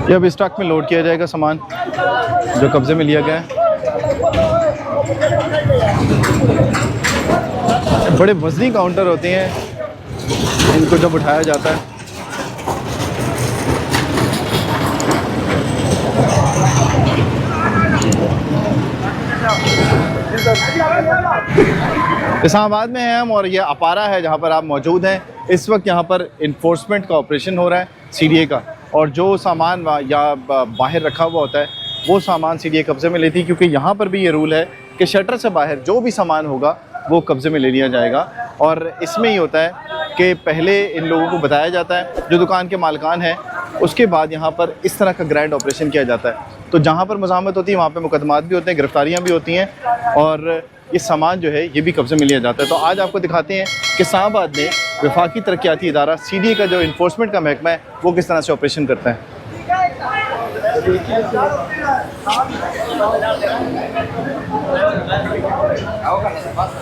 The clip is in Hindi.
ये अब इस ट्रक में लोड किया जाएगा सामान जो कब्जे में लिया गया है। बड़े वजनी काउंटर होते हैं, इनको जब उठाया जाता है इस्लामाबाद में हैं हम और ये अपारा है जहाँ पर आप मौजूद हैं। इस वक्त यहाँ पर इन्फोर्समेंट का ऑपरेशन हो रहा है सीडीए का, और जो सामान या बाहर रखा हुआ होता है वो सामान सीडीए कब्जे में लेती है, क्योंकि यहाँ पर भी ये रूल है कि शटर से बाहर जो भी सामान होगा वो कब्जे में ले लिया जाएगा। और इसमें ही होता है कि पहले इन लोगों को बताया जाता है जो दुकान के मालिकान हैं, उसके बाद यहाँ पर इस तरह का ग्रैंड ऑपरेशन किया जाता है। तो जहाँ पर मज़ामत होती है वहाँ पे मुकदमात भी होते हैं, गिरफ्तारियाँ भी होती हैं, और ये सामान जो है ये भी कब्जे में लिया जाता है। तो आज आपको दिखाते हैं कि इस्लामाबाद में वफाकी तरक्याती इदारा सीडीए का जो इन्फोर्समेंट का महकमा है वो किस तरह से ऑपरेशन करता है।